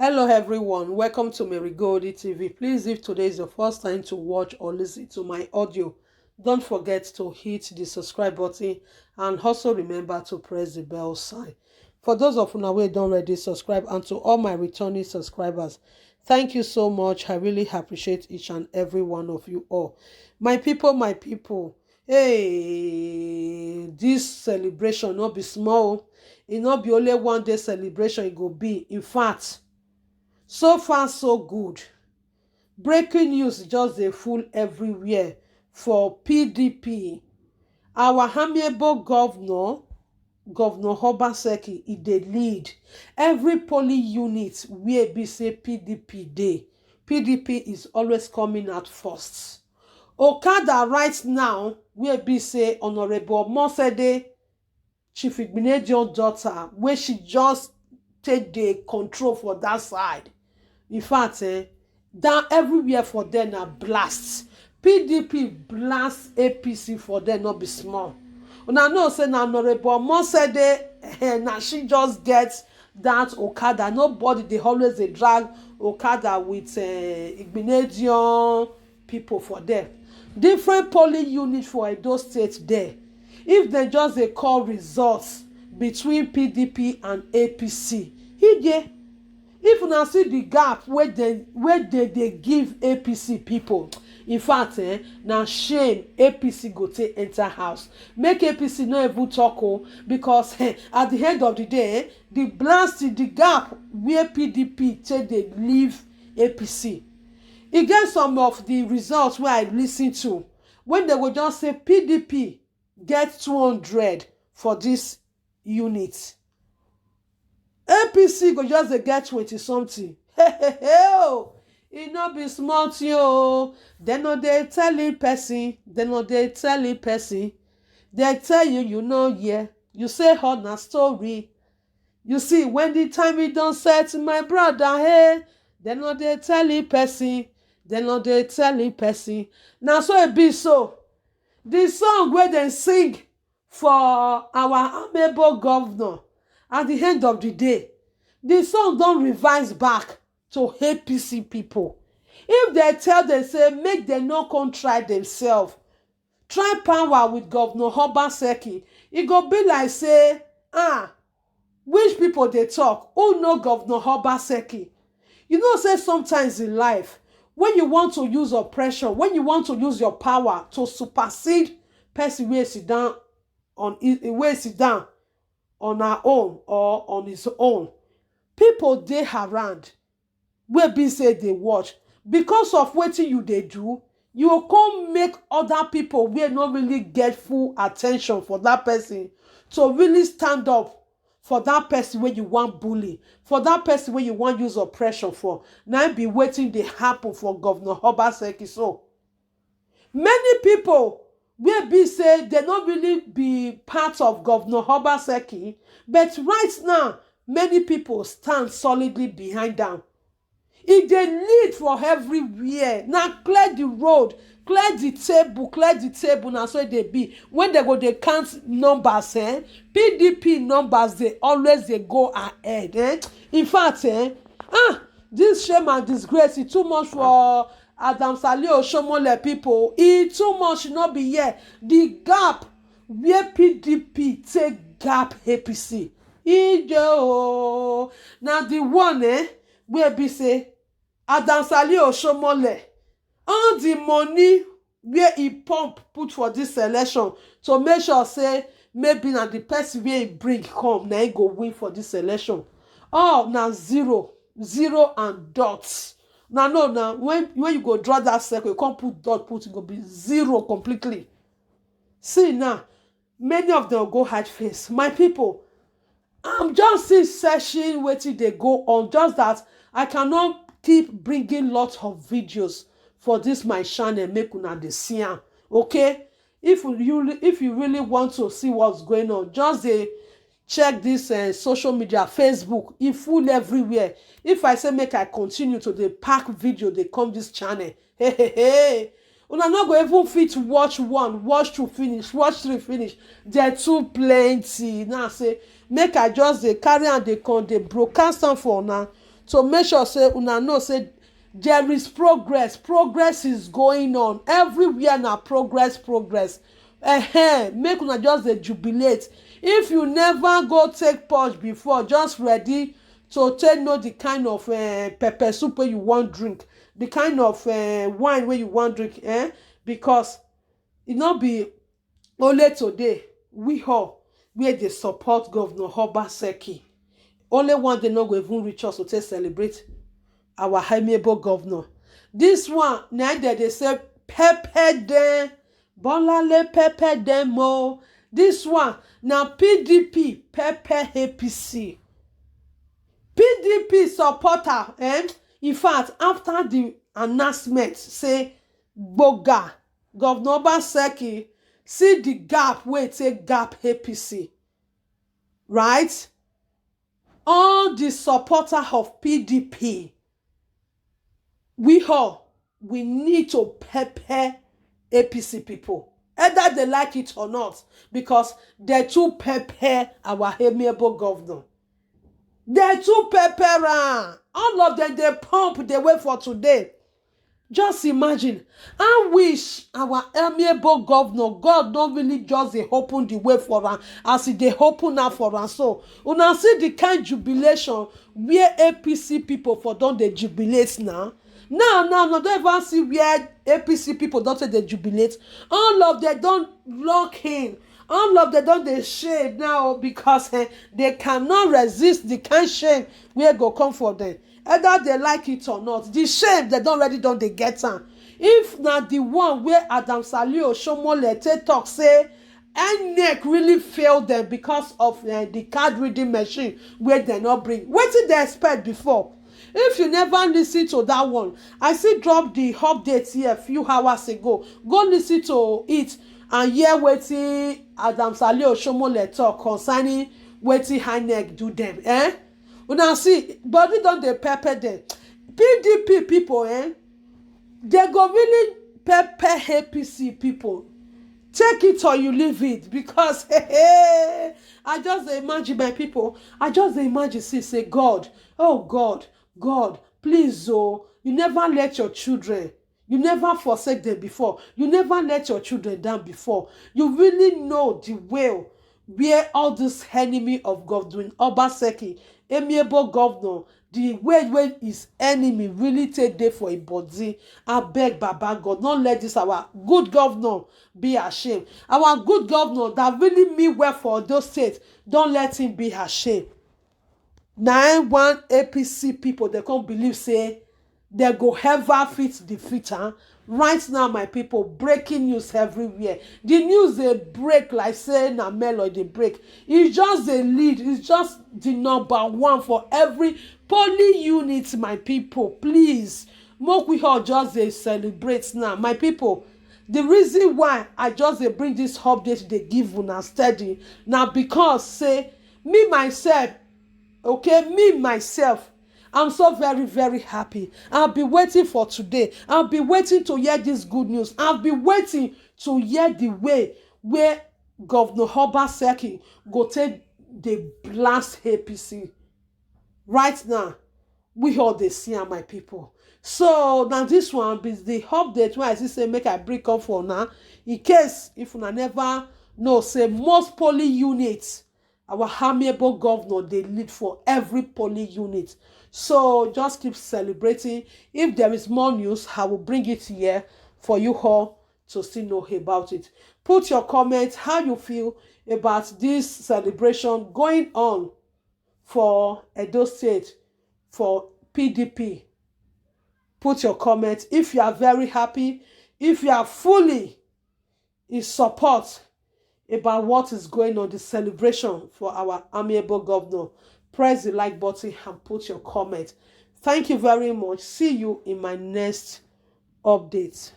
Hello everyone, welcome to Mary Goldie TV. Please, if today is your first time to watch or listen to my audio, don't forget to hit the subscribe button and also remember to press the bell sign. For those of you who don't already subscribe, and to all my returning subscribers, thank you so much. I really appreciate each and every one of you all. My people, hey, this celebration not be small. It not be only one day celebration, it go be. In fact, so far so good. Breaking news just dey full everywhere for PDP. Our amiable governor Obaseki, e dey lead every polling unit where be say PDP dey. PDP is always coming out first. Okada right now where be say Honorable Mosede, Chief Igbinedion daughter, where she just take the control for that side. In fact, down everywhere for them na blast. PDP blast APC for them not be small. Una know say na Honorable Mosede, na she just gets that Okada. Nobody dey always dey drag Okada with Igbinedion people for them. Different polling unit for Edo State there. If they just dey call results between PDP and APC, if una see the gap wey dey give APC people, in fact na shame APC go take enter house. Make APC no even talk because at the end of the day, the gap where PDP take dey leave APC. E get some of the results wey I listen to when they go just say PDP get 200 for this unit, APC go just dey get 20 something. E no be small thing o. Dem no dey telling person, dey tell you, you no hear. You say how na story. You see, when the time e don set, my brother, dem no dey telling person, na so e be so. The song wey dem sing for our amiable governor, at the end of the day, the song don revise back to APC people. If they tell them say make dem no come try themselves, try power with Governor Obaseki, e go be like say, which people dey talk? Who know Governor Obaseki? You know say sometimes in life, when you want to use oppression, when you want to use your power to supersede person wey sit down on her own or on his own, people dey around wey be say dey watch. Because of wetin you dey do, you go come make other people wey no really get full attention for that person to really stand up for that person wey you want bully, for that person wey you want use oppression for. Na be wetin dey happen for Governor Obaseki. So many people wey be say they no really be part of Governor Obaseki, but right now many people stand solidly behind am. E dey lead for everywhere. Na clear the road, clear the table, na so e dey be. When they go dey count numbers, PDP numbers dey always dey go ahead. In fact, this shame and disgrace e too much for Adams Ali Oshiomhole people. E too much, no be here. The gap where PDP take gap APC, na the one wey be say Adams Ali Oshiomhole, all the money where he pump put for this election to make sure say maybe na the person wey he bring come na he go win for this election, na zero and dots. No, when you go draw that circle, you can't put dot, it go be zero completely. See now, many of them go hide face. My people, I'm just still searching wetin dey go on, just that I cannot keep bringing lots of videos for this my channel make una dey see am. Okay, if you really want to see what's going on, just check this social media, Facebook, e full everywhere. If I say make I continue to dey pack video dey come this channel, una no go even fit watch one, watch two finish, watch three finish. There too plenty. Now say make I just dey carry am dey come dey broadcast am for una to make sure say una know say there is progress is going on everywhere. Na progress make una just dey jubilate. If you never go take purge before, just ready to take know the kind of pepper soup wey you wan drink, the kind of wine wey you wan drink, because e no be only today we all wey dey support Governor Obaseki only one day no go even reach us to take celebrate our amiable governor. This one na dem dey say pepper dem, Bolale pepper dem o. This one na PDP pepper APC. PDP supporter, in fact, after the announcement say gboga Governor Obaseki see the gap wey take gap APC, right? All the supporter of PDP, we need to pepper APC people, either they like it or not, because they too pepper our amiable governor. They too pepper all of them. They pump the way for today. Just imagine. I wish our amiable governor, God don't really just open the way for am as they open now for am. So una see the kind jubilation where APC people for don dey jubilate now. Now, don't ever see where APC people don't say they jubilate. All of them don't lock in. All of them don't dey shame now because they cannot resist the kind shame where go come for them. Either they like it or not, the shame they don't they get am. If na the one where Adams Ali Oshiomhole take talk say INEC really failed them because of the card reading machine where they not bring. What did they expect before? If you never listen to that one, I still drop the update here a few hours ago. Go listen to it and hear wetin Adams Ali Oshiomhole talk concerning wetin INEC do them. Una see, body don dey pepper them. PDP people, they go really pepper APC people. Take it or you leave it, because I just imagine my people. I just imagine say God, oh God, please, oh, you never let your children. You never forsake them before. You never let your children down before. You really know the way where all this enemy of Godwin Obaseki, amiable governor, the way his enemy really take day for a body. I beg Baba God, don't let this our good governor be ashamed. Our good governor that really mean well for those states, don't let him be ashamed. Now one APC people, they can't believe say they go ever fit defeat her. Right now, my people, breaking news everywhere. The news they break like say na melody they break. It's just a lead. It's just the number one for every poly unit, my people. Please, make we all just they celebrate now, my people. The reason why I just they bring this update they give una steady now because say me myself, I'm so very, very happy. I'll be waiting for today. I'll be waiting to hear this good news. I'll be waiting to hear the way where Governor Obaseki go take the blast APC. Right now, we all dey see am, my people. So now this one is the update where I see say make I break up for now. In case if una never know, say most poly units, our amiable governor they lead for every poly unit. So just keep celebrating. If there is more news, I will bring it here for you all to still know about it. Put your comments how you feel about this celebration going on for Edo State for PDP. Put your comments if you are very happy, if you are fully in support about what is going on, the celebration for our amiable governor. Press the like button and put your comment. Thank you very much. See you in my next update.